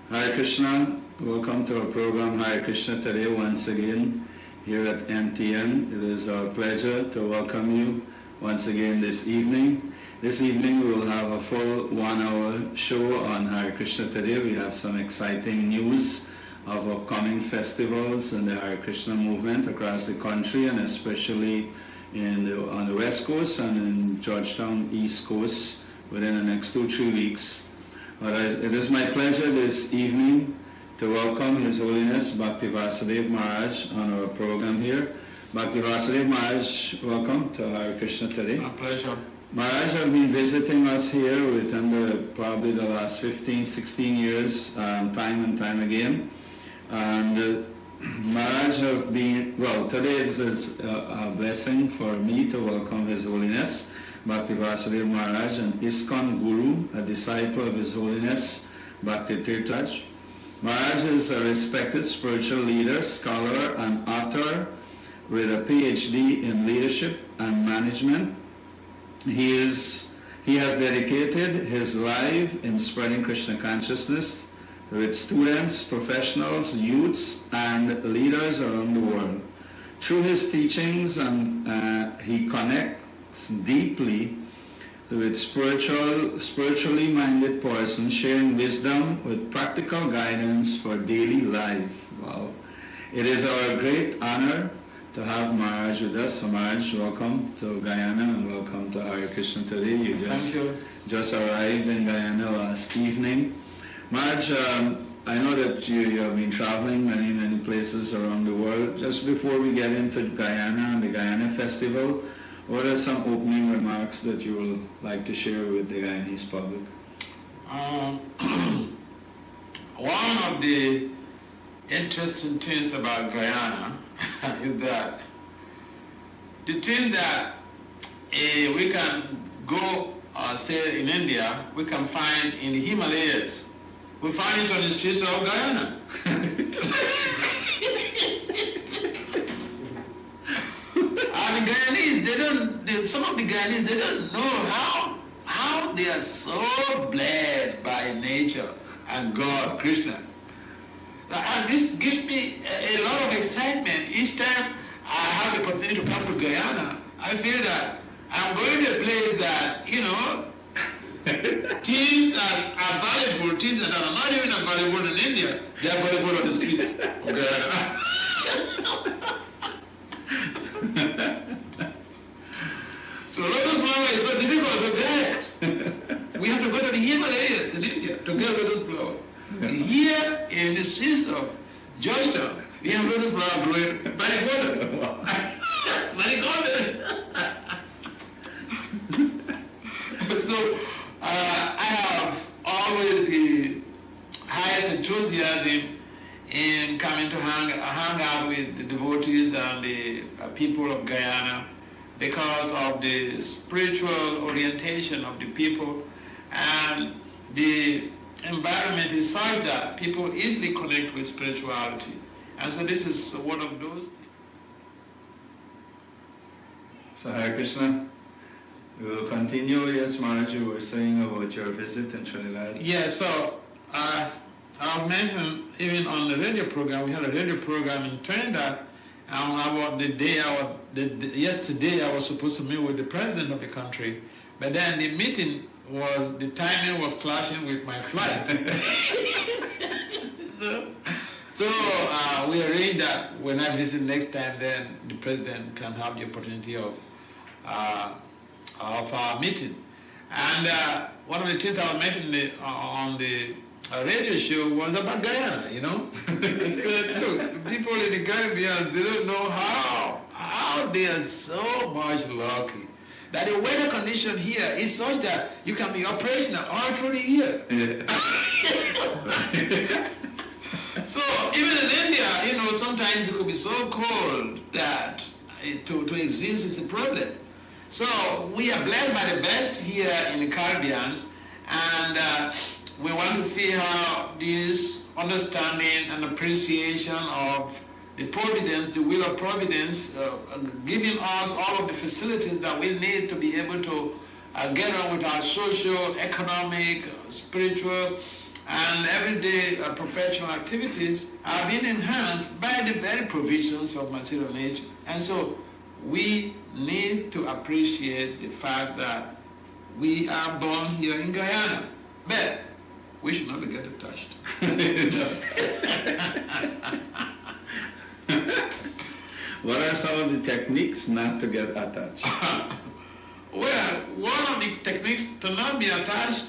Hare Krishna, welcome to our program Hare Krishna today once again here at NTN. It is our pleasure to welcome you once again this evening. This evening we will have a full 1 hour show on Hare Krishna today. We have some exciting news of upcoming festivals in the Hare Krishna movement across the country, and especially on the West Coast and in Georgetown East Coast within the next 2-3 weeks. But it is my pleasure this evening to welcome His Holiness Bhakti Vasudev Maharaj on our program here. Bhakti Vasudev Maharaj, welcome to Hare Krishna today. My pleasure. Maharaj have been visiting us here within probably the last 15-16 years, time and time again. And Maharaj have been, well, today is a blessing for me to welcome His Holiness Bhakti Vasudev Maharaj, an ISKCON Guru, a disciple of His Holiness Bhakti Tirtha. Maharaj is a respected spiritual leader, scholar, and author with a PhD in leadership and management. He has dedicated his life in spreading Krishna consciousness with students, professionals, youths, and leaders around the world. Through his teachings, he connects deeply with spiritually minded persons, sharing wisdom with practical guidance for daily life. Wow. It is our great honor to have Maharaj with us. So Maharaj, welcome to Guyana and welcome to Hare Krishna today. You just arrived in Guyana last evening. Maharaj, I know that you have been traveling many places around the world. Just before we get into Guyana and the Guyana festival, what are some opening remarks that you would like to share with the Guyanese public? One of the interesting things about Guyana is that the thing that we can go, say in India, we can find in the Himalayas, we find it on the streets of Guyana. And the Guyanese, some of the Guyanese, they don't know how they are so blessed by nature and God, Krishna. And this gives me a lot of excitement. Each time I have the opportunity to come to Guyana, I feel that I'm going to a place that, things that are valuable, things that are not even available in India, they are available on the streets of Guyana. So lotus flower is so difficult to get. We have to go to the Himalayas in India to get lotus flower. Here in the streets of Georgetown, we have lotus flower growing by the quarters. By the quarters. So I have always the highest enthusiasm in coming to hang out with the devotees and the people of Guyana because of the spiritual orientation of the people, and the environment is such that people easily connect with spirituality. And so this is one of those things. So Hare Krishna, we will continue. Yes, Maharaj, you were saying about your visit in Trinidad. Yeah, so as I mentioned, even on the radio program, we had a radio program in Trinidad, and about yesterday I was supposed to meet with the president of the country, but then the timing was clashing with my flight. So we arranged that when I visit next time, then the president can have the opportunity of our meeting. And one of the things I was mentioning on the radio show was about Guyana, I said, look, people in the Caribbean, they don't know how they are so much lucky that the weather condition here is such that you can be operational all through the year. Yeah. So even in India, sometimes it could be so cold that to exist is a problem. So we are blessed by the best here in the Caribbean, and we want to see how this understanding and appreciation of the providence, the will of providence, giving us all of the facilities that we need to be able to get on with our social, economic, spiritual, and everyday professional activities are being enhanced by the very provisions of material nature. And so we need to appreciate the fact that we are born here in Guyana, but we should not get attached. What are some of the techniques not to get attached? Well, one of the techniques to not be attached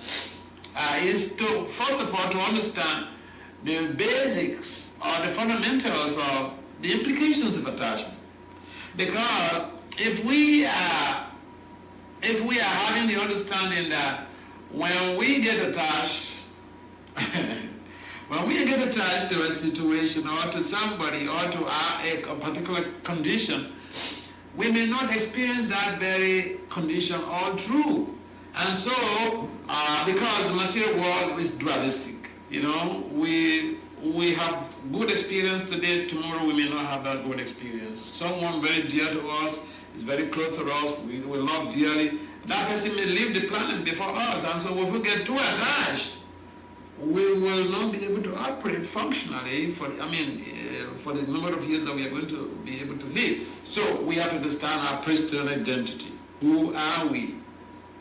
is to, first of all, to understand the basics or the fundamentals of the implications of attachment. Because if we are having the understanding that when we get attached, when we get attached to a situation or to somebody or to a particular condition, we may not experience that very condition all through. And so, because the material world is dualistic, we have good experience today, tomorrow we may not have that good experience. Someone very dear to us is very close to us, we love dearly. That person may leave the planet before us, and so if we get too attached, we will not be able to operate functionally for the number of years that we are going to be able to live. So we have to understand our personal identity. Who are we?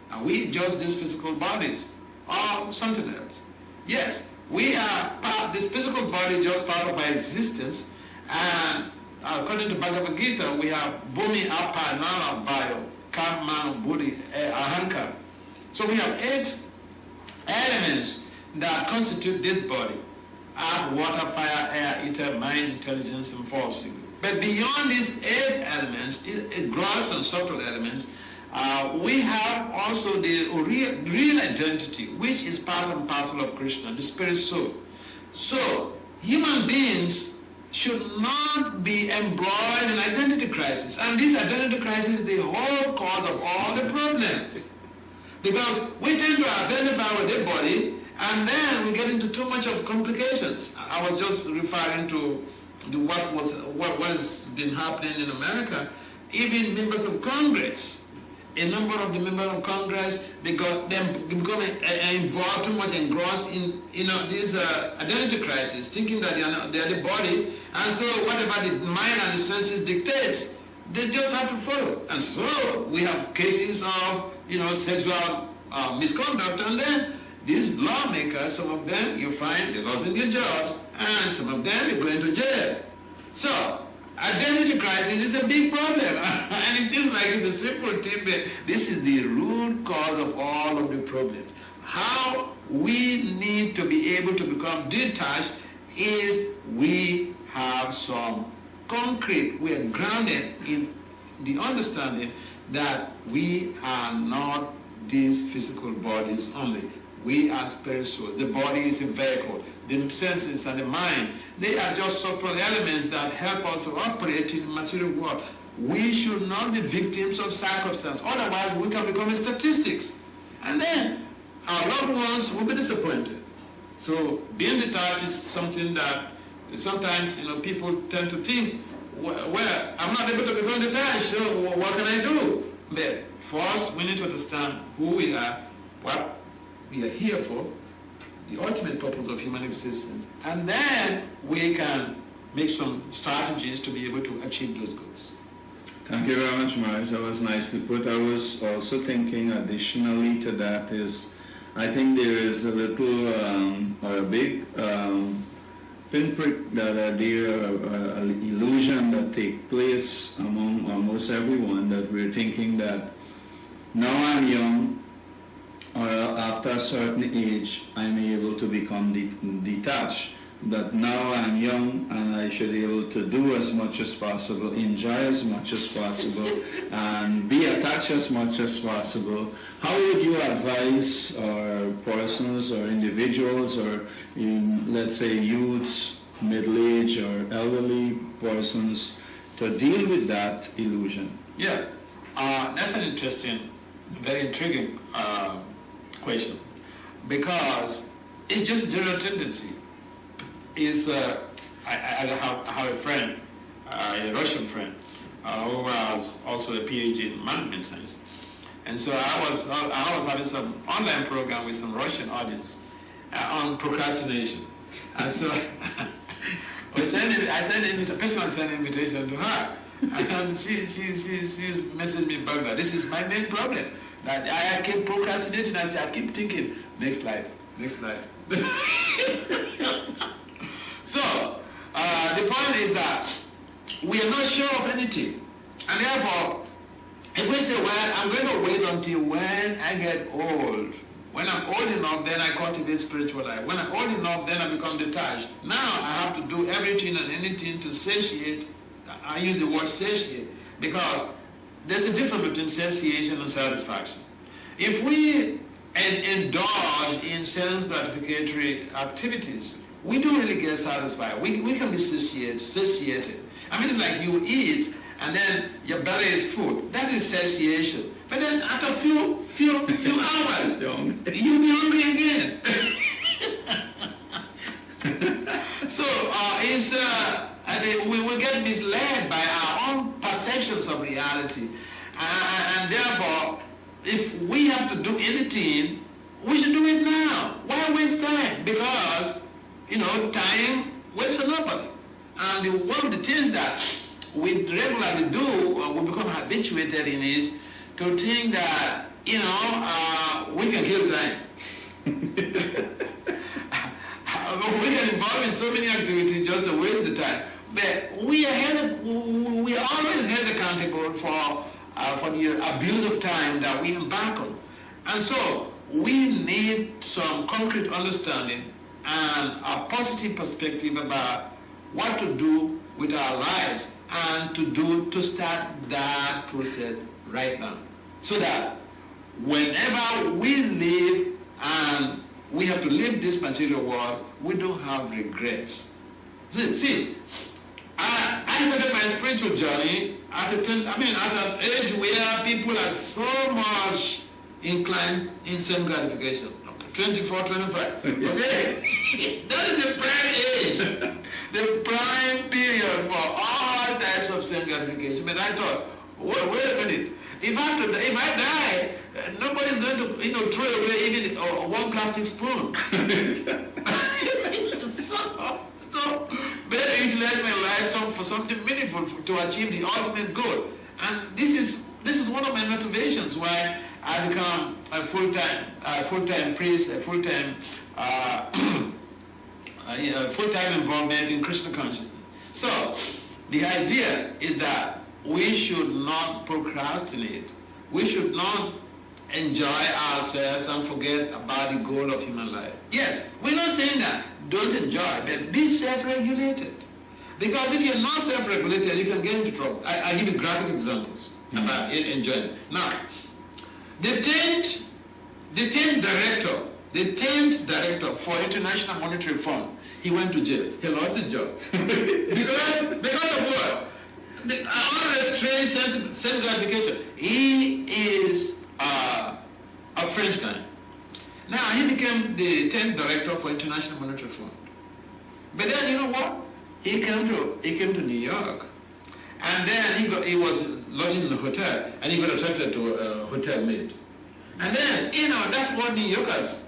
Are we just these physical bodies or something else? Yes, we are part, this physical body is just part of our existence, and according to Bhagavad Gita, we have Bhumi, Apa, Nala, Vayu, Karma, Buddhi, Ahankara. So we have 8 elements that constitute this body: earth, water, fire, air, ether, mind, intelligence, and force. But beyond these 8 elements, gross and subtle elements, we have also the real identity, which is part and parcel of Krishna, the spirit soul. So human beings should not be embroiled in identity crisis. And this identity crisis is the whole cause of all the problems. Because we tend to identify with the body, and then we get into too much of complications. I was just referring to what has been happening in America. Even members of Congress, a number of the members of Congress, they become involved, too much engrossed in this identity crisis, thinking that they are the body, and so whatever the mind and the senses dictates, they just have to follow. And so we have cases of sexual misconduct, and then these lawmakers, some of them you find they lost their jobs, and some of them they go into jail. So identity crisis is a big problem, and it seems like it's a simple thing, but this is the root cause of all of the problems. How we need to be able to become detached is we have some concrete, we are grounded in the understanding that we are not these physical bodies only. We are spirit souls. The body is a vehicle. The senses and the mind, they are just subtle elements that help us to operate in the material world. We should not be victims of circumstance. Otherwise, we can become statistics. And then our loved ones will be disappointed. So being detached is something that sometimes people tend to think, well, I'm not able to become detached, so what can I do? But first, we need to understand who we are, what we are here for, the ultimate purpose of human existence, and then we can make some strategies to be able to achieve those goals. Thank you very much, Maharaj. That was nicely put. I was also thinking additionally to that is, I think there is a little or a big pinprick that an illusion that takes place among almost everyone, that we're thinking that now I'm young, or after a certain age, I'm able to become detached. That now I'm young and I should be able to do as much as possible, enjoy as much as possible, and be attached as much as possible. How would you advise persons or individuals or let's say youths, middle-aged or elderly persons to deal with that illusion? Yeah, that's an interesting, very intriguing question, because it's just a general tendency. I have a friend, a Russian friend, who has also a PhD in management science, and so I was having some online program with some Russian audience, on procrastination. And so I sent a personal invitation to her. And she's messaging me back that this is my main problem. That I keep procrastinating. I keep thinking, next life. So, the point is that we are not sure of anything. And therefore, if we say, well, I'm going to wait until when I get old. When I'm old enough, then I cultivate spiritual life. When I'm old enough, then I become detached. Now I have to do everything and anything to satiate. I use the word satiate because there's a difference between satiation and satisfaction. If we indulge in sense gratificatory activities, we don't really get satisfied. We can be satiated. I mean, it's like you eat and then your belly is full. That is satiation. But then after a few hours, you'll be hungry again. So we will get misled by our own perceptions of reality. And therefore, if we have to do anything, we should do it now. Why waste time? Because, time waits for nobody. And one of the things that we regularly do, we become habituated in is to think that, we can kill time. We get involved in so many activities just to waste the time. But we are always held accountable for the abuse of time that we embark on. And so we need some concrete understanding and a positive perspective about what to do with our lives and to start that process right now. So that whenever we live and we have to leave this material world, we don't have regrets. See, I started my spiritual journey at an age where people are so much inclined in sense gratification. 24, 25. Okay? That is the prime age, the prime period for all types of sense gratification. But I thought, wait a minute. If I die, nobody's going to throw away even one plastic spoon. So better utilize my life for something meaningful to achieve the ultimate goal. And this is one of my motivations why I become a full-time priest, a full-time involvement in Krishna consciousness. So the idea is that we should not procrastinate. We should not enjoy ourselves and forget about the goal of human life. Yes, we're not saying that don't enjoy, but be self-regulated. Because if you're not self-regulated, you can get into trouble. I give you graphic examples about enjoyment. Now, the 10th director for International Monetary Fund, he went to jail. He lost his job. because of what? Unrestrained sense gratification. He is a French guy. Now he became the 10th director for International Monetary Fund. But then you know what? He came to New York, and then he was lodging in a hotel, and he got attracted to a hotel maid. And then that's what New Yorkers.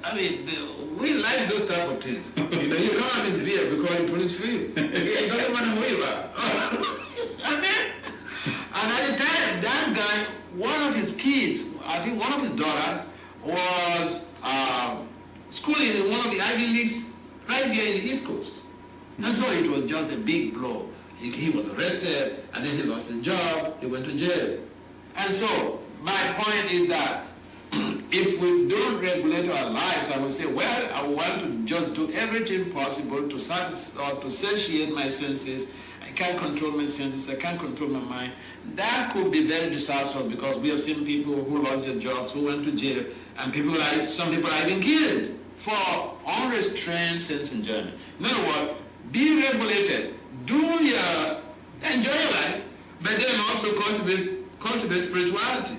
We like those type of things. You come on this beer because the police for you. It doesn't matter who you are. And at the time, that guy, one of his kids, I think one of his daughters, was schooling in one of the Ivy Leagues right here in the East Coast. And so it was just a big blow. He was arrested, and then he lost his job, he went to jail. And so my point is that if we don't regulate our lives, I will say, well, I want to just do everything possible to satisfy or to satiate my senses. I can't control my senses, I can't control my mind. That could be very disastrous because we have seen people who lost their jobs, who went to jail, and some people are even killed for unrestrained sense enjoyment. In other words, be regulated, enjoy your life, but then also cultivate spirituality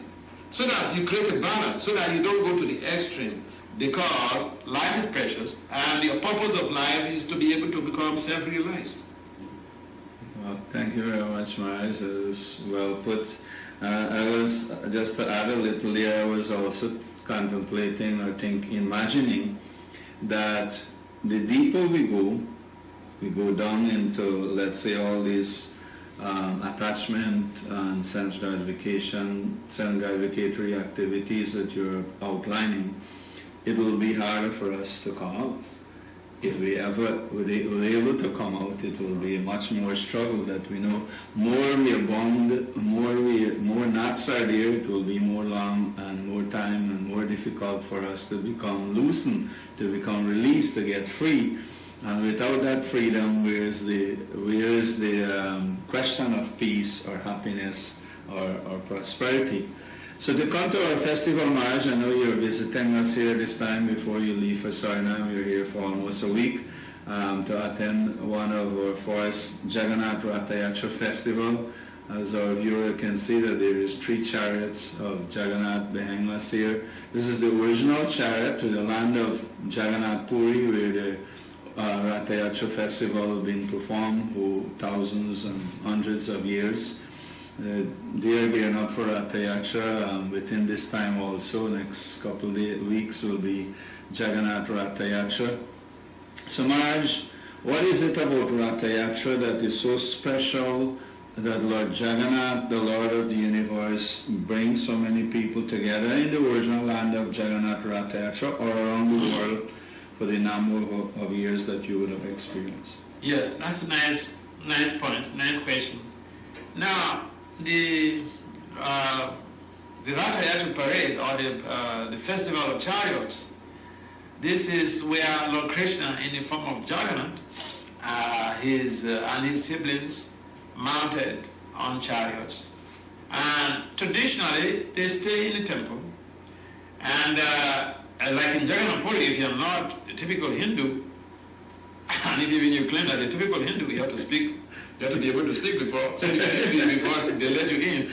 so that you create a balance, so that you don't go to the extreme, because life is precious and the purpose of life is to be able to become self-realized. Well, thank you very much, Maharaj. It was well put. I was, just to add a little here, I was also contemplating or imagining that the deeper we go down into, let's say, all these attachment and sense gratificatory activities that you're outlining, it will be harder for us to come out. If we ever were able to come out, it will be a much more struggle that we know. More we are bound, more knots are there, it will be more long and more time and more difficult for us to become loosened, to become released, to get free. And without that freedom, where is the question of peace or happiness or prosperity? So to come to our festival, Maharaj, I know you're visiting us here this time before you leave for Suriname. You're here for almost a week to attend one of our fourth Jagannath Ratha Yatra festival. As our viewer can see that there is 3 chariots of Jagannath behind us here. This is the original chariot to the land of Jagannath Puri, where the Ratha Yatra festival has been performed for thousands and hundreds of years. They are gearing up for Ratha Yatra. Within this time also, next couple of weeks will be Jagannath Ratha Yatra. So Maharaj, what is it about Ratha Yatra that is so special that Lord Jagannath, the Lord of the universe, brings so many people together in the original land of Jagannath Ratha Yatra or around the world for the number of years that you would have experienced? Yeah, that's a nice point, nice question. Now, the Ratha Yatra parade, or the festival of chariots, this is where Lord Krishna, in the form of Jagannath, and his siblings mounted on chariots. And traditionally, they stay in the temple. And like in Jagannath Puri, if you're not a typical Hindu, and if even you claim that a typical Hindu, you have to speak. You have to be able to speak before, so you can interview before they let you in.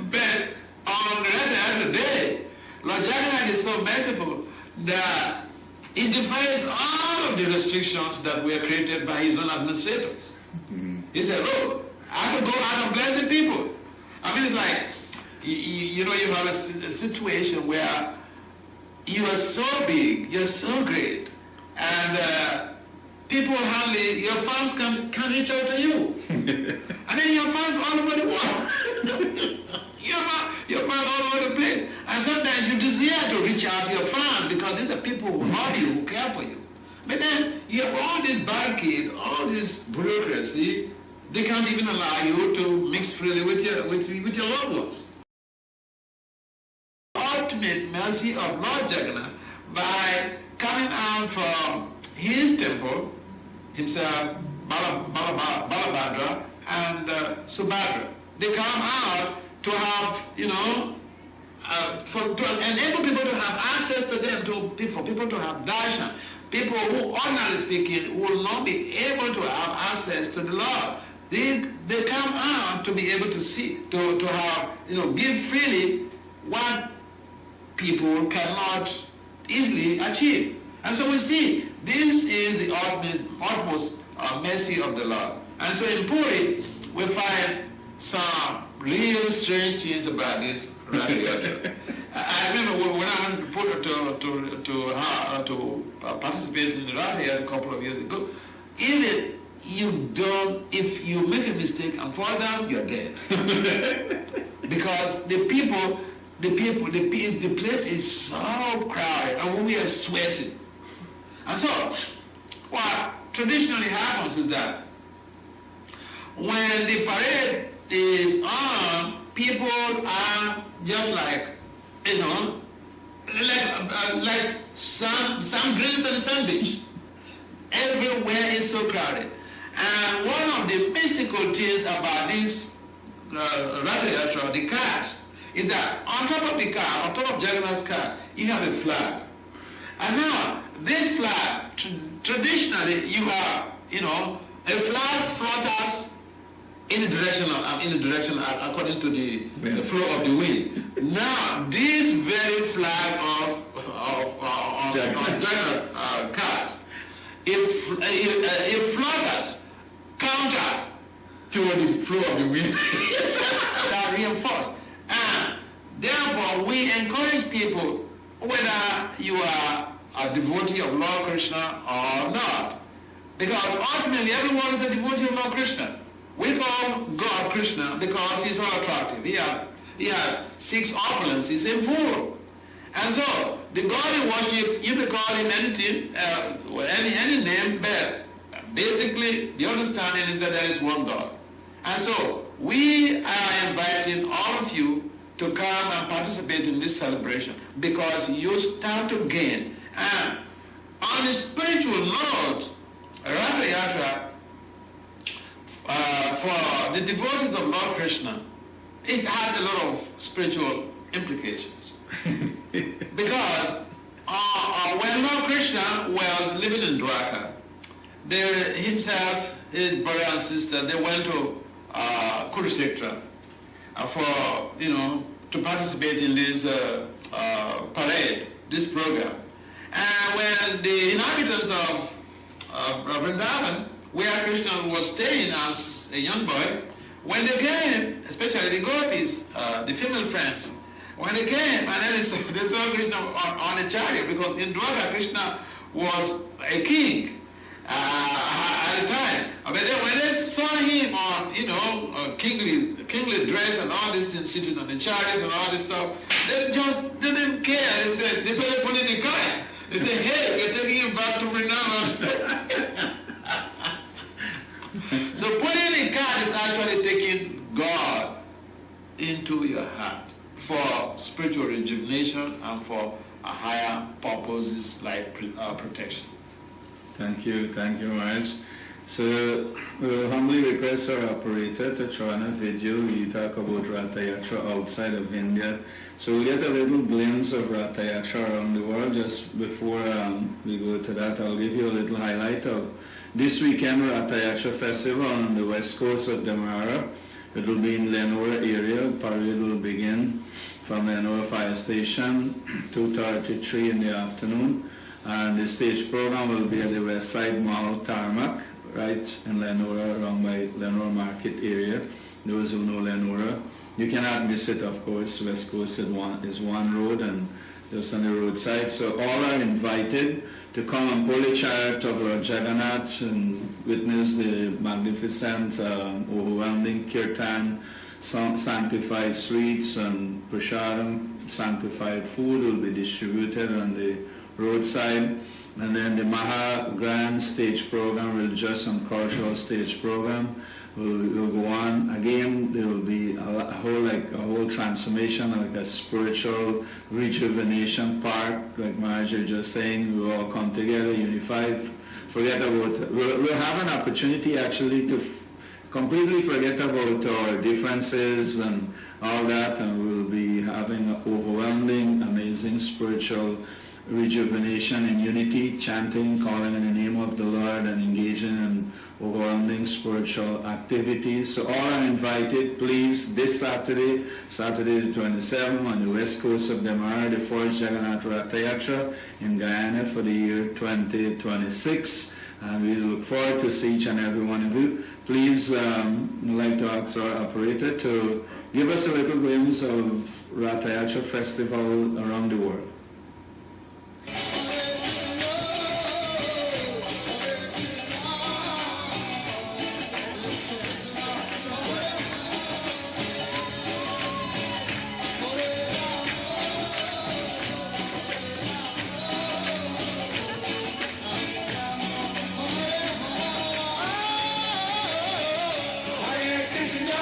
But on the other day, Lord Jagannath is so merciful that he defies all of the restrictions that were created by his own administrators. Mm-hmm. He said, "Oh, I have to go out and bless the people." I mean, it's like, you have a situation where you are so big, you're so great, and people hardly, your fans can reach out to you. And then your fans all over the world. your fans all over the place. And sometimes you desire to reach out to your fans because these are people who love you, who care for you. But then you have all this barricade, all this bureaucracy, they can't even allow you to mix freely with your loved ones. Ultimate mercy of Lord Jagannath by coming out from his temple, himself, Balabhadra and Subhadra. They come out to have, to enable people to have access to them, for people to have darshan. People who, ordinarily speaking, will not be able to have access to the Lord. They come out to be able to see, to have, give freely what people cannot easily achieve. And so we see, this is the utmost mercy of the Lord. And so in Puri, we find some real strange things about this Ratha Yatra. I remember when I went to participate in the Ratha Yatra a couple of years ago, even if you make a mistake and fall down, you're dead. Because the place is so crowded and we are sweating. And so, what traditionally happens is that when the parade is on, people are just like some drinks on the sand beach. Everywhere is so crowded. And one of the mystical things about this Ratha Yatra, the cart, is that on top of the car, on top of Jagannath's car, you have a flag. And now, this flag, traditionally, you have, a flag flutters in the direction according to the flow of the wind. Now, this very flag of Jagannath cart, it flutters counter to the flow of the wind. They are reinforced. And therefore, we encourage people whether you are a devotee of Lord Krishna or not. Because ultimately everyone is a devotee of Lord Krishna. We call God Krishna because he's so attractive. He has 6 opulence, he's in 4. And so, the God you worship, you may call him anything, any name, but basically the understanding is that there is one God. And so, we are inviting all of you to come and participate in this celebration because you stand to gain. And on the spiritual note, Ratha Yatra, for the devotees of Lord Krishna, it has a lot of spiritual implications. Because when Lord Krishna was living in Dwarka, himself, his brother and sister, they went to Kurukshetra to participate in this parade, this program. And when the inhabitants of Vrindavan, where Krishna was staying as a young boy, when they came, especially the gopis, the female friends, when they came and then they saw Krishna on a chariot, because in Dwarka Krishna was a king at the time. But then when they saw him on, kingly dress and all this thing, sitting on the chariot and all this stuff, they just didn't care. They started pulling the kite. They said, hey, we're taking him back to Vrindavan. So putting the kite is actually taking God into your heart for spiritual rejuvenation and for higher purposes like protection. Thank you, Maharaj. So we'll humbly request our operator to throw on a video. We talk about Ratha Yatra outside of India. So we'll get a little glimpse of Ratha Yatra around the world. Just before we go to that, I'll give you a little highlight of this weekend Ratha Yatra festival on the west coast of Demerara. It will be in Lenora area. Parade will begin from Lenora Fire Station, 2:33 in the afternoon. And the stage program will be at the West Side Mall Tarmac, right in Lenora, around by Lenora Market area. Those who know Lenora, you cannot miss it, of course. West Coast is one road and just on the roadside. So all are invited to come and pull the chariot of Lord Jagannath and witness the magnificent, overwhelming kirtan, sanctified sweets and prasadam, sanctified food will be distributed on the roadside. And then the Maha Grand stage program, religious and cultural stage program, will go on. Again, there will be a whole transformation, like a spiritual rejuvenation part, like Maharaj was just saying. We all come together, unified, forget about, we'll have an opportunity actually to completely forget about our differences and all that, and we'll be having an overwhelming, amazing spiritual rejuvenation and unity, chanting, calling in the name of the Lord, and engaging in overwhelming spiritual activities. So all are invited, please, this Saturday the 27th, on the west coast of Demerara, the 4th Jagannath Ratha Yatra in Guyana for the year 2026. And we look forward to see each and every one of you. Please, I'd like to ask our operator to give us a little glimpse of Ratha Yatra festival around the world. Hare Krishna,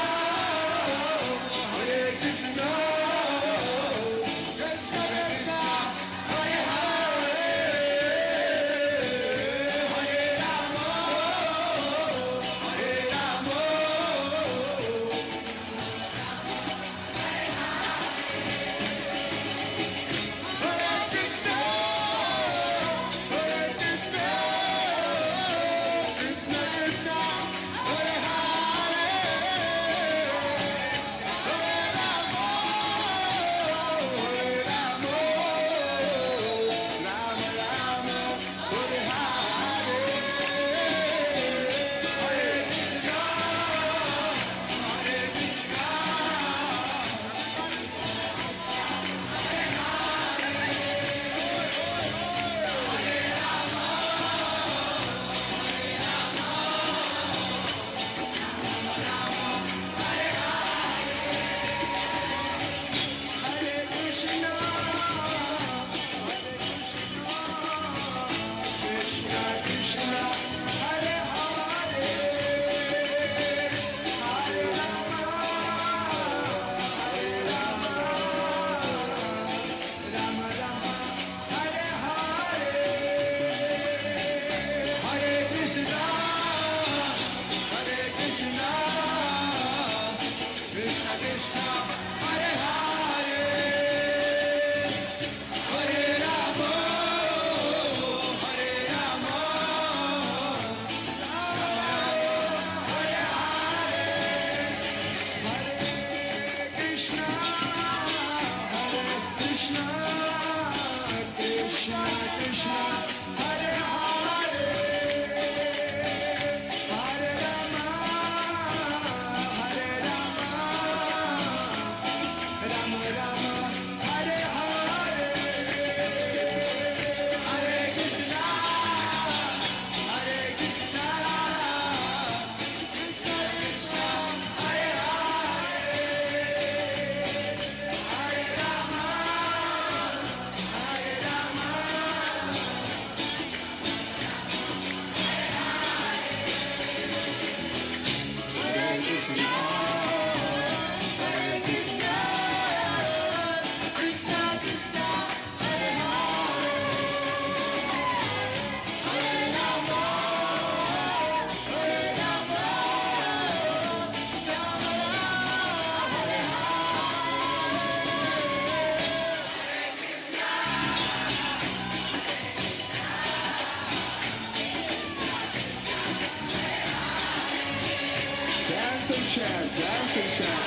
chant, dance and chant.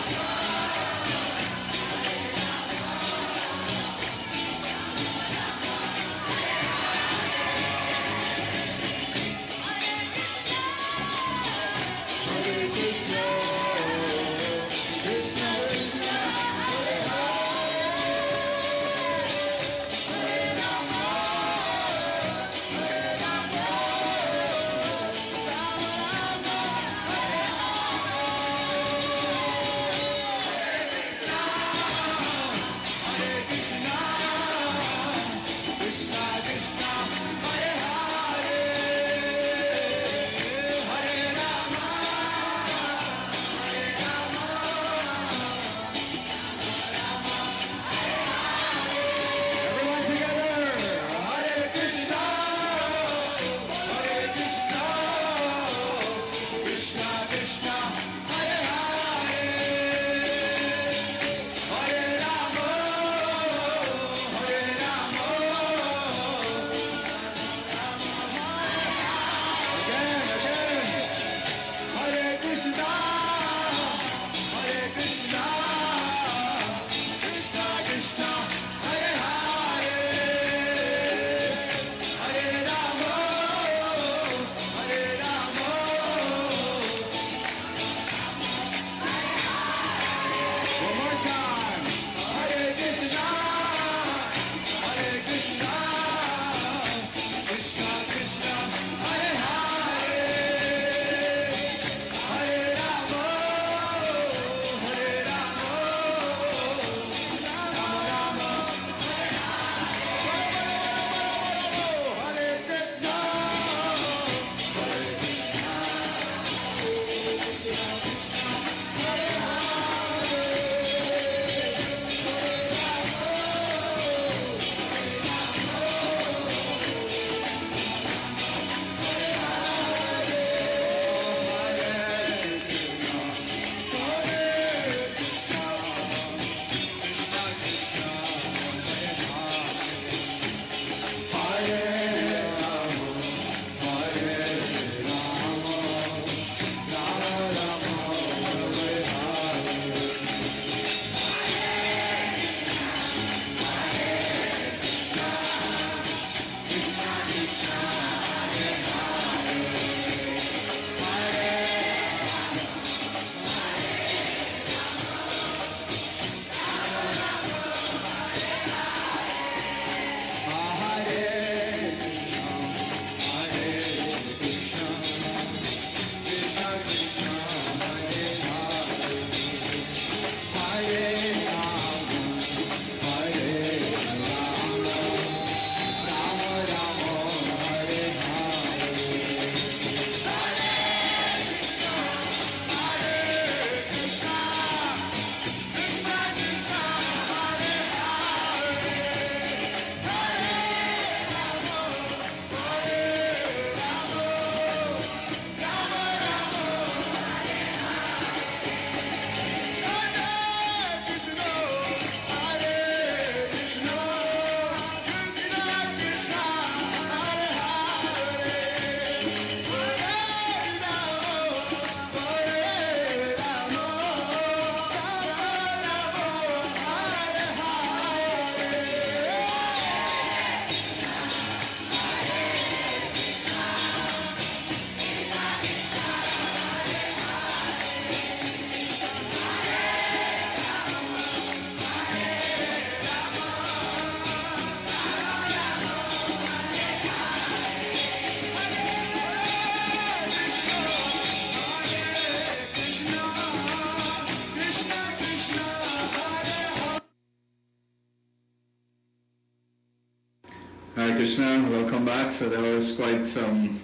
Hare Krishna, welcome back. So there was quite some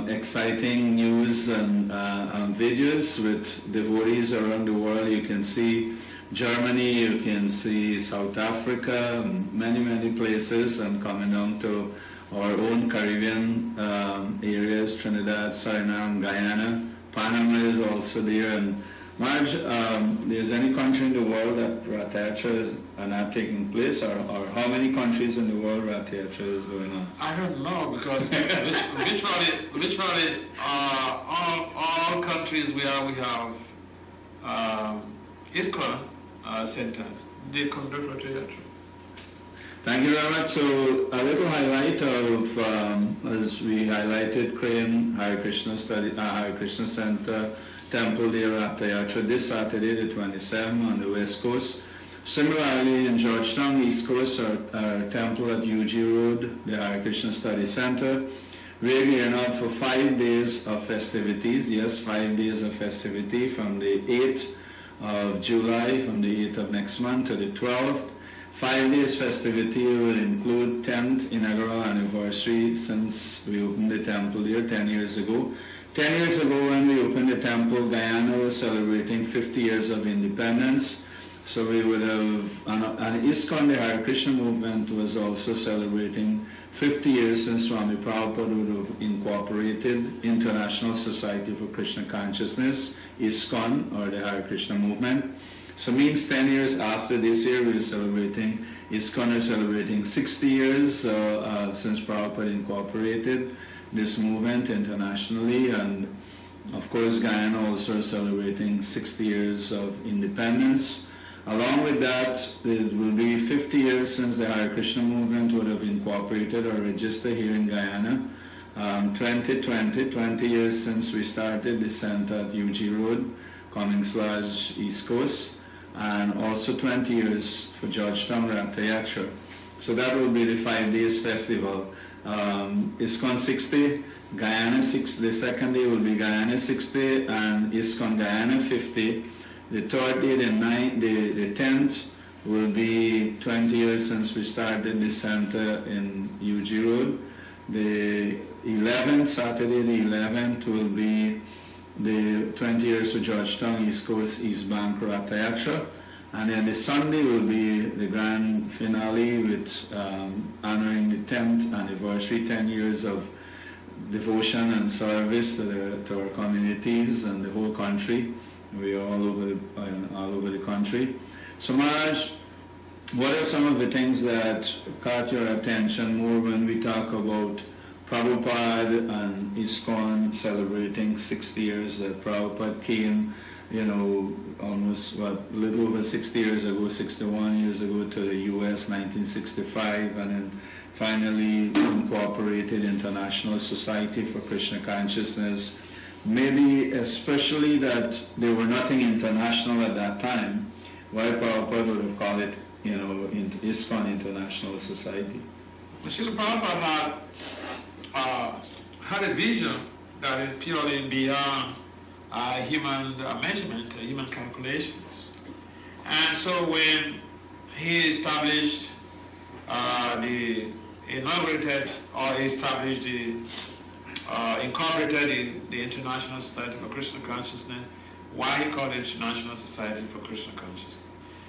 exciting news and videos with devotees around the world. You can see Germany, you can see South Africa, many places, and coming down to our own Caribbean areas, Trinidad, Suriname, Guyana. Panama is also there. And Marge, there's any country in the world that Rath Yatra are not taking place, or how many countries in the world Rath Yatra is going on? I don't know, because virtually all countries where we have ISKCON centers. They conduct Rath Yatra. Thank you very much. So a little highlight of, as we highlighted, Crane Hare Krishna Hare Krishna Center Temple there at Yatra this Saturday, the 27th on the West Coast. Similarly, in Georgetown, East Coast, our temple at UG Road, the Hare Krishna Study Center. We're gearing up for 5 days of festivities. Yes, 5 days of festivity from the 8th of July, from the 8th of next month to the 12th. 5 days festivity will include 10th inaugural anniversary since we opened the temple here 10 years ago. 10 years ago when we opened the temple, Guyana was celebrating 50 years of independence. So we would have, and ISKCON, the Hare Krishna movement, was also celebrating 50 years since Swami Prabhupada would have incorporated International Society for Krishna Consciousness, ISKCON, or the Hare Krishna movement. So means 10 years after this year, we're celebrating, ISKCON is celebrating 60 years since Prabhupada incorporated this movement internationally, and of course Guyana also is celebrating 60 years of independence. Along with that, it will be 50 years since the Hare Krishna movement would have incorporated or registered here in Guyana. 20 years since we started the center at UG Road, Cummings/East Coast, and also 20 years for Georgetown Rath Yatra. So that will be the 5 days festival. ISKCON 60, Guyana 60, the second day will be Guyana 60 and ISKCON Guyana 50. The third day, the 10th, will be 20 years since we started the center in UG Road. The 11th, Saturday the 11th, will be the 20 years of Georgetown East Coast East Bank Rath Yatra. And then the Sunday will be the grand finale with honoring the 10th anniversary, 10 years of devotion and service to our communities and the whole country. We are all over the country. So Maharaj, what are some of the things that caught your attention more when we talk about Prabhupada and ISKCON celebrating 60 years that Prabhupada came, almost a little over 60 years ago, 61 years ago to the US, 1965, and then finally incorporated International Society for Krishna Consciousness. Maybe especially that there were nothing international at that time, why Prabhupada would have called it, ISKCON International Society. Well, Srila Prabhupada had a vision that is purely beyond human measurement, human calculations. And so when he established incorporated the International Society for Krishna Consciousness, why he called it International Society for Krishna Consciousness.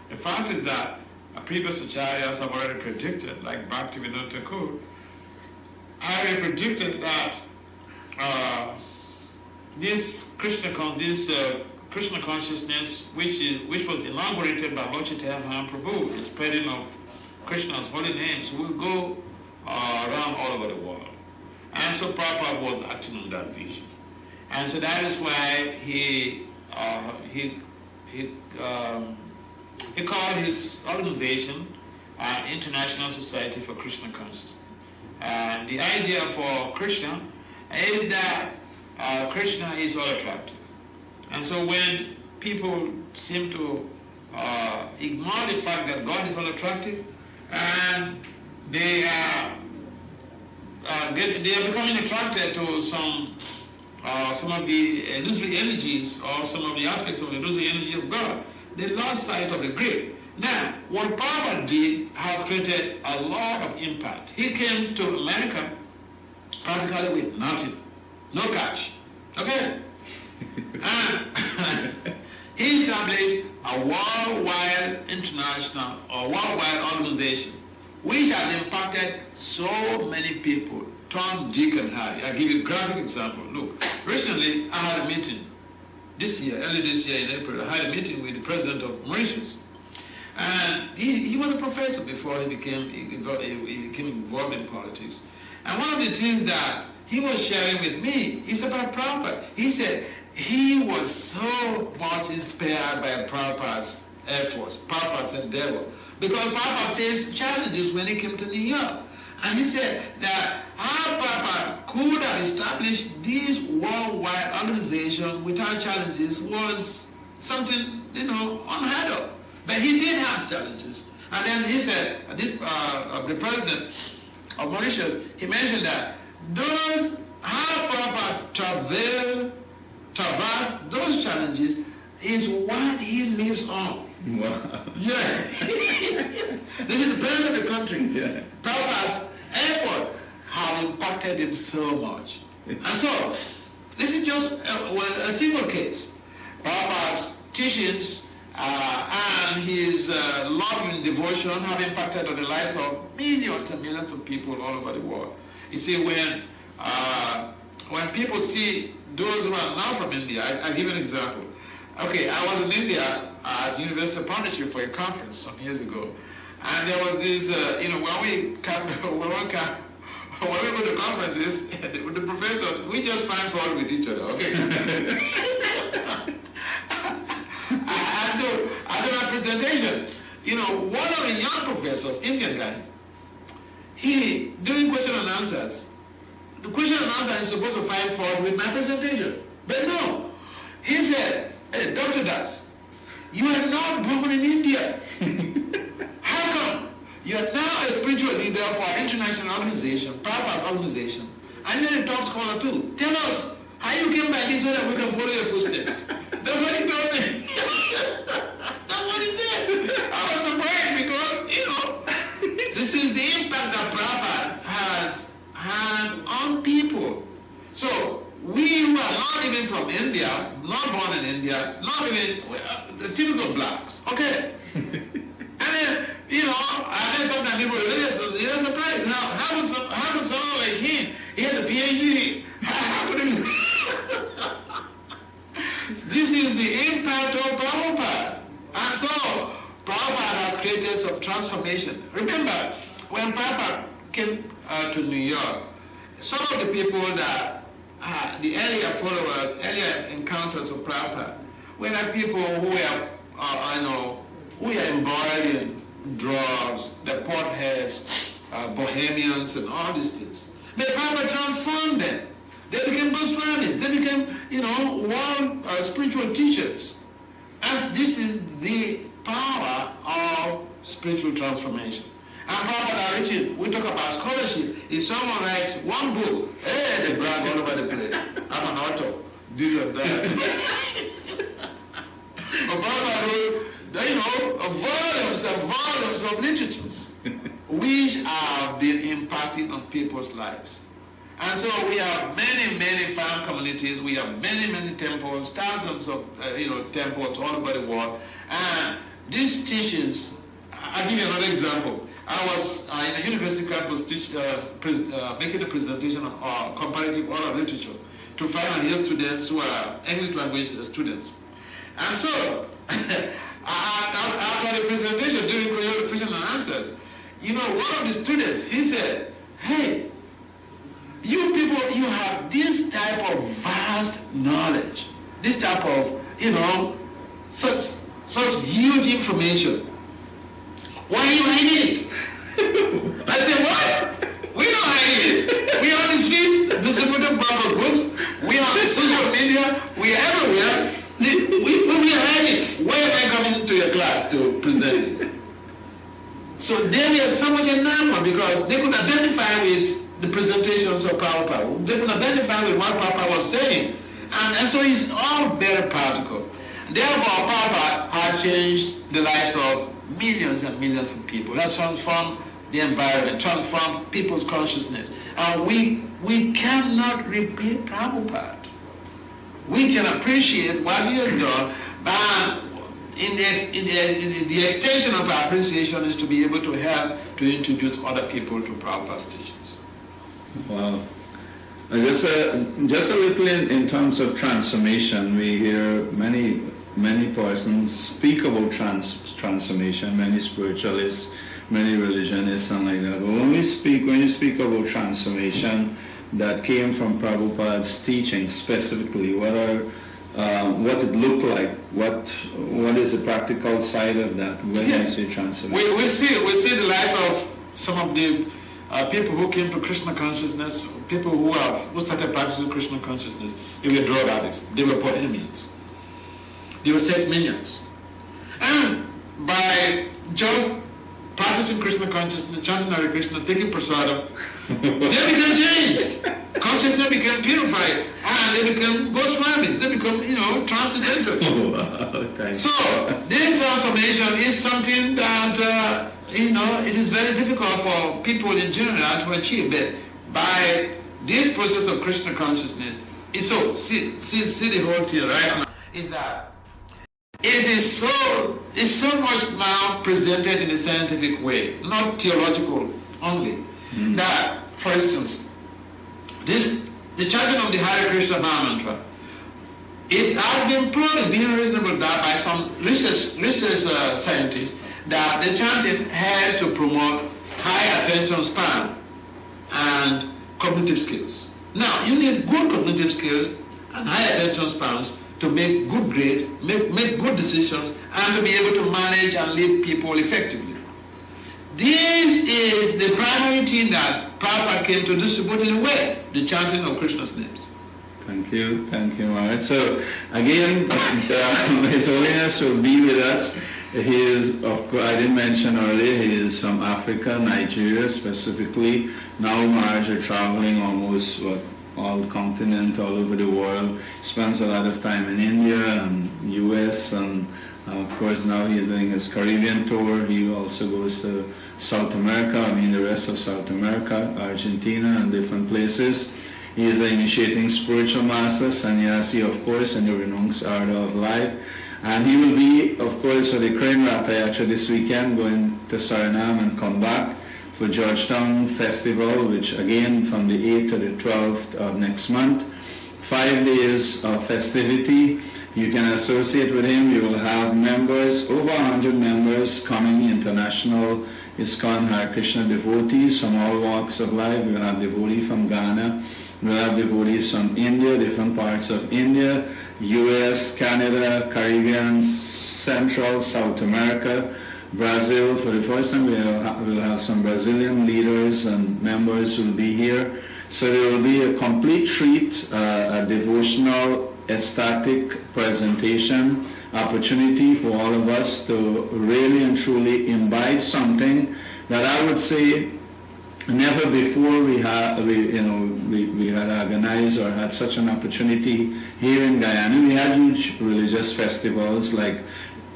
The fact is that previous acharyas have already predicted, like Bhakti Thakur, already predicted that this Krishna consciousness, which was inaugurated by Lord Chaitanya Prabhu, the spreading of Krishna's holy names, will go around all over the world. And so Prabhupada was acting on that vision. And so that is why he called his organization International Society for Krishna Consciousness. And the idea for Krishna is that Krishna is all attractive. And so when people seem to ignore the fact that God is all attractive, and they are becoming attracted to some of the illusory energies or some of the aspects of the illusory energy of God, they lost sight of the grip. Now, what Prabhupada did has created a lot of impact. He came to America practically with nothing, no cash. Okay? And he established a worldwide international or worldwide organization which has impacted so many people. Tom, Dick, and Harry. I'll give you a graphic example. Look, recently I had a meeting early this year in April. I had a meeting with the president of Mauritius. And he was a professor before he became involved in politics. And one of the things that he was sharing with me is about Prabhupada. He said, he was so much inspired by Prabhupada's efforts, Prabhupada's endeavor, because Prabhupada faced challenges when he came to New York. And he said that how Prabhupada could have established this worldwide organization without challenges was something, unheard of. But he did have challenges. And then he said, the president of Mauritius, he mentioned that how Prabhupada traversed those challenges is what he lives on. Wow. Yeah. This is the president of the country. Yeah. Prabhupada's effort have impacted him so much. And so, this is just a single case. Prabhupada's teachings and his love and devotion have impacted on the lives of millions and millions of people all over the world. You see, when people see those who are now from India, I'll give you an example. Okay, I was in India at University of Pondicherry for a conference some years ago, and there was this, when we go to conferences with the professors, we just find fault with each other, okay? And so, after my presentation, one of the young professors, Indian guy, he, during question and answers, the question and answer is supposed to find fault with my presentation. But no, he said, "Hey, Dr. Das, you are not born in India. How come? You are now a spiritual leader for an international organization, Prabhupada's organization, and you're a top scholar too. Tell us how you came by this so that we can follow your footsteps." That's what he told me. That's what he said. I was surprised because, this is the impact that Prabhupada has had on people. So, we who are not even from India, not born in India, not even the typical blacks, okay? And then, and then sometimes people they're surprised. Now, how would someone like him, he has a PhD, how could he? This is the impact of Prabhupada. And so, Prabhupada has created some transformation. Remember, when Prabhupada came to New York, some of the people that the earlier followers, earlier encounters of Prabhupada were like people who were embroiled in drugs, the potheads, bohemians, and all these things. But Prabhupada transformed them. They became Goswamis. They became, world spiritual teachers. And this is the power of spiritual transformation. And Prabhupada, we talk about scholarship. If someone writes one book, hey, they brag all over the place. I'm an author. This and that. But Prabhupada wrote, volumes and volumes of literatures, which have been impacting on people's lives. And so we have many, many farm communities. We have many, many temples, thousands of temples all over the world. And these teachings, I'll give you another example. I was in a university campus making a presentation on comparative oral literature to final year students who are English language students. And so, after the presentation, during question and answers, one of the students, he said, "Hey, you people, you have this type of vast knowledge, this type of, such huge information. Why are you hiding it?" I said, "What? We're not hiding it. We are on the streets, distributing Bible books. We are on social media. We are everywhere. We are hiding. Why am I coming to your class to present this?" So they were so much enamored because they could identify with the presentations of Prabhupada. They could identify with what Prabhupada was saying. And so it's all very practical. Therefore, Prabhupada had changed the lives of millions and millions of people. That transformed the environment, transformed people's consciousness. And we cannot repeat Prabhupada. We can appreciate what he has done, but in the extension of our appreciation is to be able to help to introduce other people to Prabhupada's teachings. Wow. Just a little in terms of transformation. We hear many persons speak about transformation, many spiritualists, many religionists and like that. When you speak about transformation that came from Prabhupada's teaching specifically, what are what it looked like. What is the practical side of that when you say transformation? We see the lives of some of the people who came to Krishna consciousness, people who started practicing Krishna consciousness. They were drug addicts. They were bohemians. They were sex maniacs. And by just practicing Krishna consciousness, chanting Hare Krishna, taking prasadam, they became changed. Consciousness became purified, and they became Goswamis. They become, transcendental. So this transformation is something that it is very difficult for people in general to achieve. But by this process of Krishna consciousness, it's so see the whole thing right now is that it's so much now presented in a scientific way, not theological only. That, for instance, the chanting of the Hare Krishna mantra, it has been proven beyond reasonable doubt by some research scientists that the chanting has to promote high attention span and cognitive skills. Now, you need good cognitive skills and high attention spans to make good grades, make good decisions, and to be able to manage and lead people effectively. This is the primary thing that Prabhupada came to distribute in a way, the chanting of Krishna's names. Thank you, Maharaj. So again, His Holiness will be with us. He is, of course, I didn't mention earlier, he is from Africa, Nigeria specifically. Now Maharaj are traveling almost all continent, all over the world. Spends a lot of time in India and US, and of course now he's doing his Caribbean tour. He also goes to South America, the rest of South America, Argentina and different places. He is initiating spiritual master, sannyasi of course, in the renounced order of life. And he will be, of course, for the Crane Ratha Yatra this weekend, going to Suriname and come back for Georgetown Festival, which again from the 8th to the 12th of next month. 5 days of festivity. You can associate with him. You will have members, over 100 members coming, international ISKCON Hare Krishna devotees from all walks of life. We will have devotees from Ghana. We will have devotees from India, different parts of India, US, Canada, Caribbean, Central, South America, Brazil. For the first time we'll have some Brazilian leaders and members who will be here. So there will be a complete treat, a devotional, ecstatic presentation opportunity for all of us to really and truly imbibe something that I would say never before we had organized or had such an opportunity here in Guyana. We had huge religious festivals like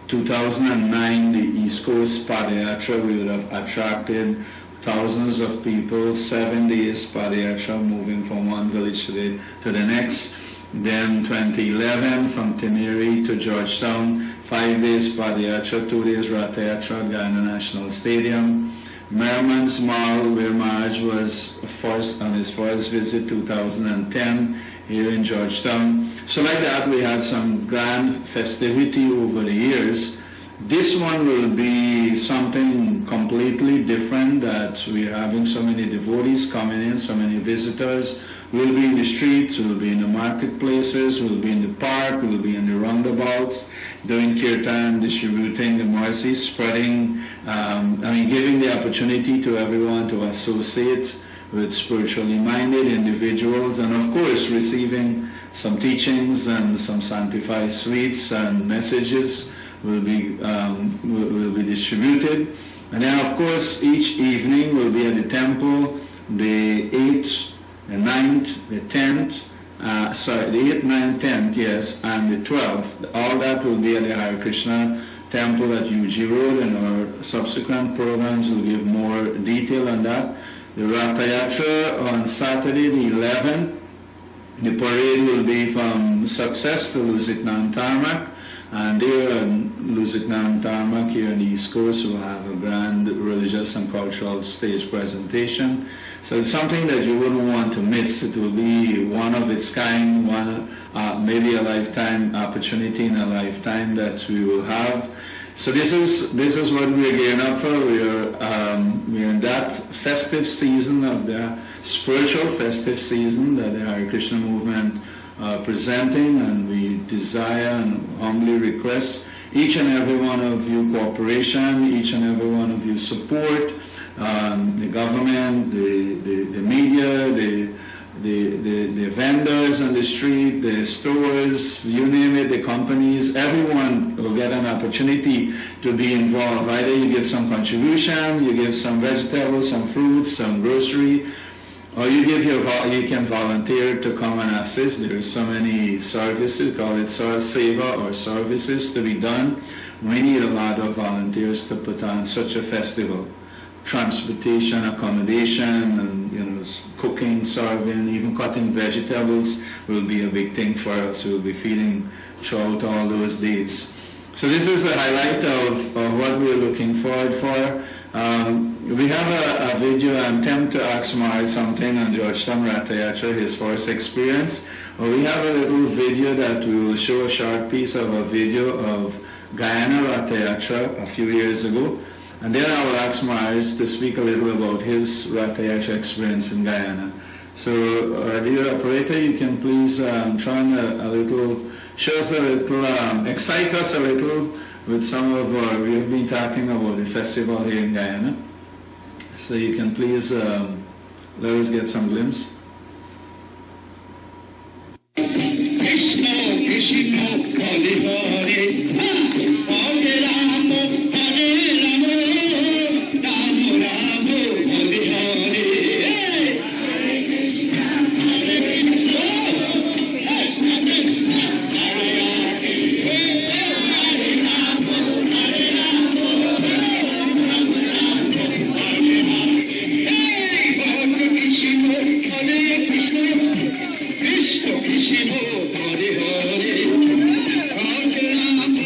2009, the East Coast Padayatra. We would have attracted thousands of people, 7 days Padayatra, moving from one village to the next. Then 2011, from Teneri to Georgetown, 5 days Padayatra, 2 days Ratha Yatra, Guyana National Stadium. Merriman's Mall, where Maharaj was on his first visit, 2010, here in Georgetown. So like that, we had some grand festivity over the years. This one will be something completely different, that we're having so many devotees coming in, so many visitors. We'll be in the streets, we'll be in the marketplaces, we'll be in the park, we'll be in the roundabouts, doing kirtan, distributing the mercy, spreading, giving the opportunity to everyone to associate with spiritually minded individuals, and of course receiving some teachings and some sanctified sweets and messages will be distributed. And then of course each evening will be at the temple, the 8th, the 9th, the 10th, the 8th, 9th, 10th, yes, and the 12th. All that will be at the Hare Krishna temple at UG Road, and our subsequent programs will give more detail on that. The Ratha Yatra on Saturday, the 11th, the parade will be from Success to Lusiknan Tarmac, and there on Lusiknan Tarmac here on the East Coast will have a grand religious and cultural stage presentation. So it's something that you wouldn't want to miss. It will be one of its kind, maybe a lifetime opportunity in a lifetime that we will have. So this is what we're gearing up for. We're in that festive season of the spiritual festive season that the Hare Krishna movement presenting, and we desire and humbly request each and every one of you cooperation, each and every one of you support, the government, the media, the vendors on the street, the stores, you name it, the companies, everyone will get an opportunity to be involved. Either you give some contribution, you give some vegetables, some fruits, some grocery, or you can volunteer to come and assist. There are so many services, call it seva or services to be done. We need a lot of volunteers to put on such a festival. Transportation, accommodation, and cooking, serving, even cutting vegetables will be a big thing for us. We'll be feeding throughout all those days. So this is a highlight of what we're looking forward for. We have a video. I'm tempted to ask Mark something on Georgetown Ratha Yatra, his first experience. We have a little video that we will show, a short piece of a video of Guyana Ratha Yatra a few years ago. And then I will ask Maharaj to speak a little about his Ratha Yatra experience in Guyana. So, dear operator, you can please try and show us a little, excite us a little with some of we have been talking about the festival here in Guyana. So you can please let us get some glimpse. Krishna, Krishna, Hare Hare, Hare Rama, Hare Rama, Rama Rama, Hare Hare. Hare Krishna, Hare Krishna, Krishna Krishna, Hare Hare, Hare Rama, Hare Rama, Rama Rama, Hare Hare. Hare Krishna, Hare Krishna, Krishna Krishna, Hare Hare, Hare Rama, Hare Rama, Rama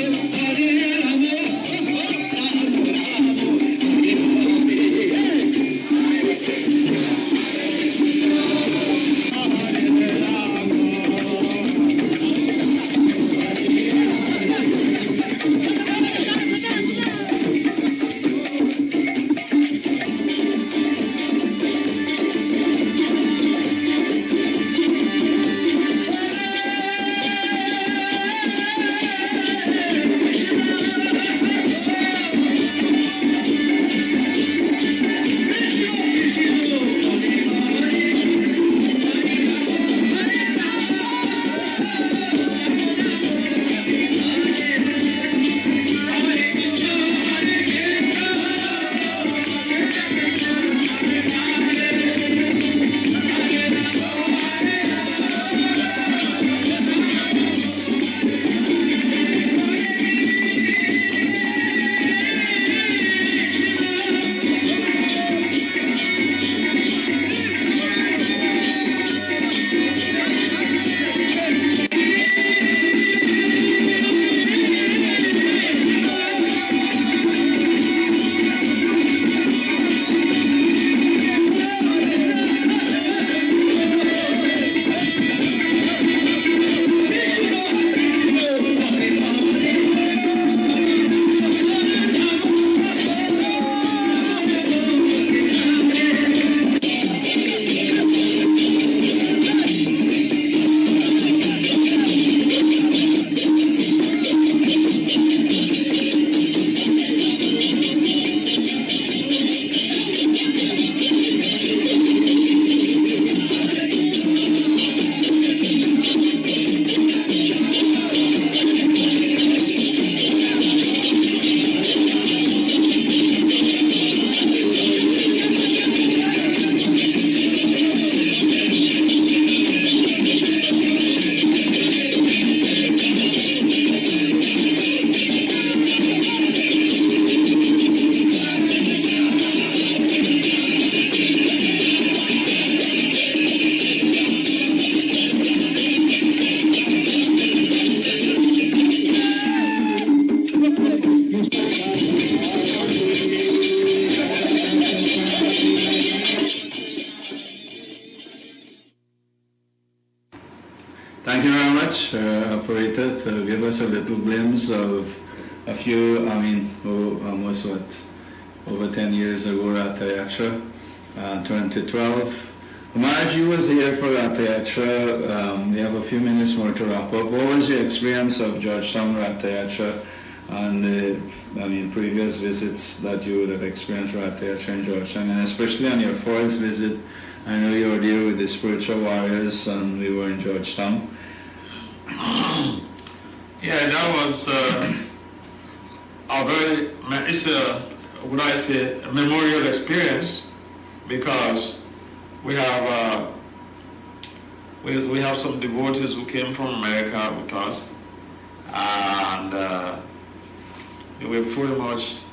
Thank you very much, operator, to give us a little glimpse of a few, almost over 10 years ago, Ratha Yatra, 2012. Maharaj, you was here for Ratha Yatra. We have a few minutes more to wrap up. What was your experience of Georgetown Ratha Yatra and previous visits that you would have experienced Ratha Yatra in Georgetown, and especially on your first visit? I know you were there with the spiritual warriors and we were in Georgetown. Yeah, that was a memorial experience, because we have some devotees who came from America with us, and they were pretty much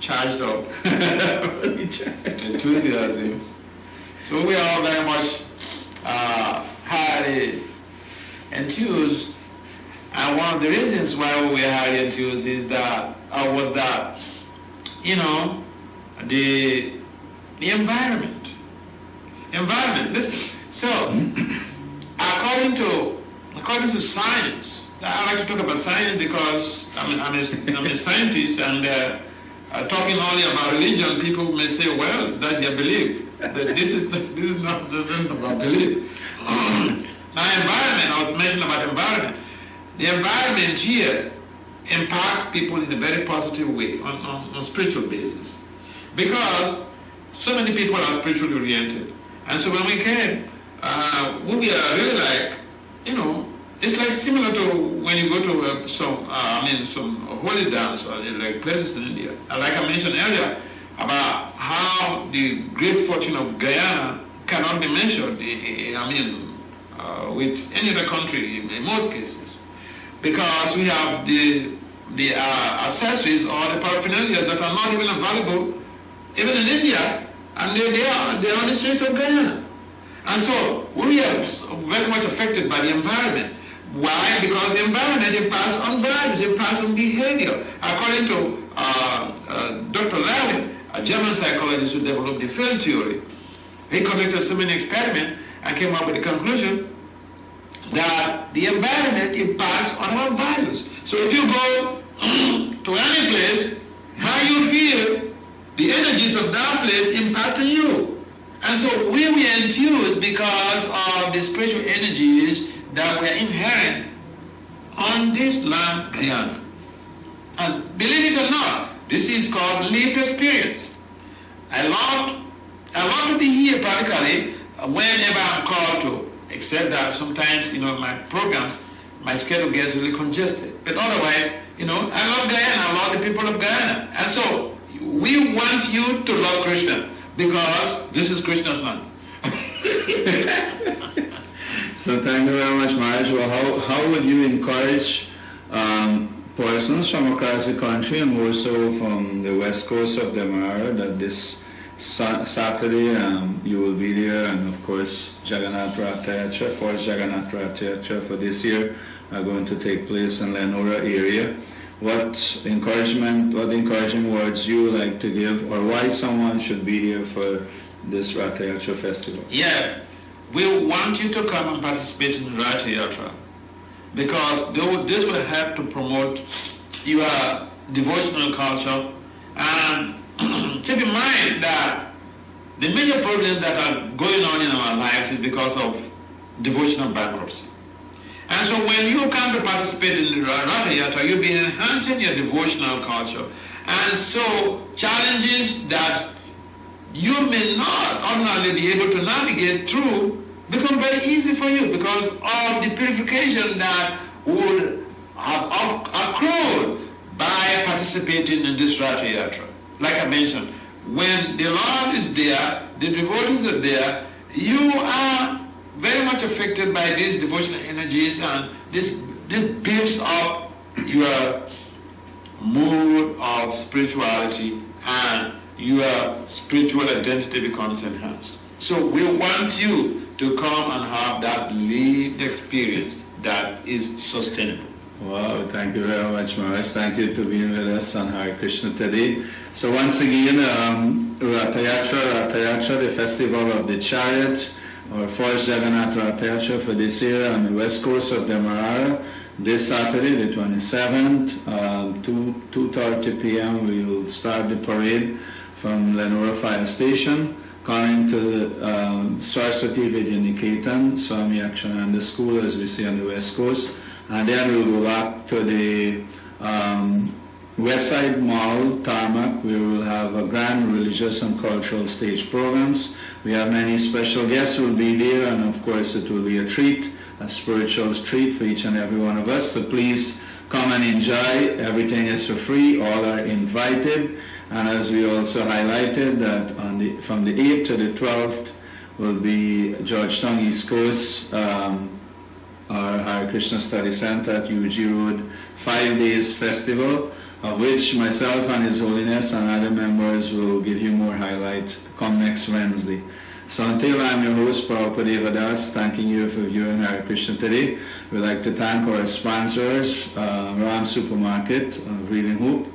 charged up with enthusiasm. So we are very much highly enthused, and one of the reasons why we were highly enthused was that the environment. Listen. So, according to science, I like to talk about science because I'm a scientist, and talking only about religion, people may say, well, that's your belief. But this is not about belief. Now, environment, I was mentioning about environment. The environment here impacts people in a very positive way on a spiritual basis, because so many people are spiritually oriented. And so when we came, we are really like, it's like similar to when you go to some holy dance or like places in India. Like I mentioned earlier about how the great fortune of Guyana cannot be measured, with any other country in most cases, because we have the accessories or the paraphernalia that are not even available even in India, and they are on the streets of Guyana. And so we are very much affected by the environment. Why? Because the environment impacts on values, impacts on behavior. According to Dr. Larry, a German psychologist who developed the field theory, he conducted so many experiments and came up with the conclusion that the environment impacts on our values. So if you go to any place, how you feel, the energies of that place impact on you. And so we were enthused because of the spiritual energies that were inherent on this land, Guyana. And believe it or not, this is called lived experience. I love to be here practically whenever I'm called to, except that sometimes, my programs, my schedule gets really congested. But otherwise, I love Guyana, I love the people of Guyana. And so we want you to love Krishna, because this is Krishna's land. So thank you very much, Maharaj. Well, how would you encourage persons from across the country, and more so from the west coast of the Mara, that this Saturday you will be there, and of course Jagannath Ratha Yatra, first Jagannath Ratha Yatra for this year are going to take place in Lenora area. What encouraging words you would like to give, or why someone should be here for this Ratha Yatra festival? Yeah, we want you to come and participate in Ratha Yatra, because this will help to promote your devotional culture. And keep in mind that the major problems that are going on in our lives is because of devotional bankruptcy. And so when you come to participate in the Ratha Yatra, you'll be enhancing your devotional culture. And so challenges that you may not ordinarily be able to navigate through become very easy for you, because of the purification that would have accrued by participating in this Ratha Yatra. Like I mentioned, when the Lord is there, the devotees are there, you are very much affected by these devotional energies, and this beefs up your mood of spirituality, and your spiritual identity becomes enhanced. So we want you to come and have that lived experience that is sustainable. Wow, thank you very much, Maharaj. Thank you for being with us on Hare Krishna today. So once again, Ratha Yatra, the festival of the chariot, our first Jagannath Ratha Yatra for this year on the west coast of Demerara. This Saturday, the 27th, 2:30 p.m. we will start the parade from Lenora Fire Station, coming to Saraswati Vidyaniketan, Swami Akshananda School, as we say on the West Coast, and then we'll go back to the West Side Mall, Tarmac, where we'll have a grand religious and cultural stage programs. We have many special guests who will be there, and of course it will be a treat, a spiritual treat for each and every one of us. So please come and enjoy. Everything is for free. All are invited. And as we also highlighted, that from the 8th to the 12th will be Georgetown East Coast, our Hare Krishna Study Center at UG Road, 5 days festival, of which myself and His Holiness and other members will give you more highlight come next Wednesday. So until I'm your host, Prabhupadadeva, thanking you for viewing Hare Krishna today. We'd like to thank our sponsors, Ram Supermarket, Reading Hope,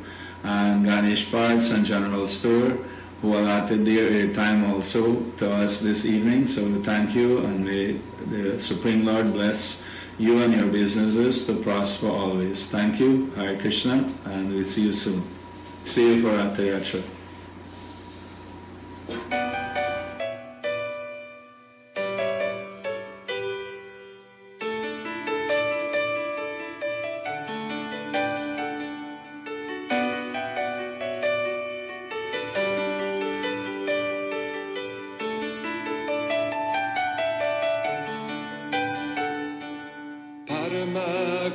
and Ganesh Parts and General Store, who allotted their airtime also to us this evening. So thank you, and may the Supreme Lord bless you and your businesses to prosper always. Thank you, Hare Krishna, and we'll see you soon. See you for Rath Yatra.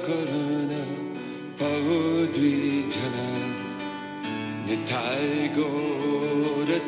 Karuna Pavudvijana Nitai Gaura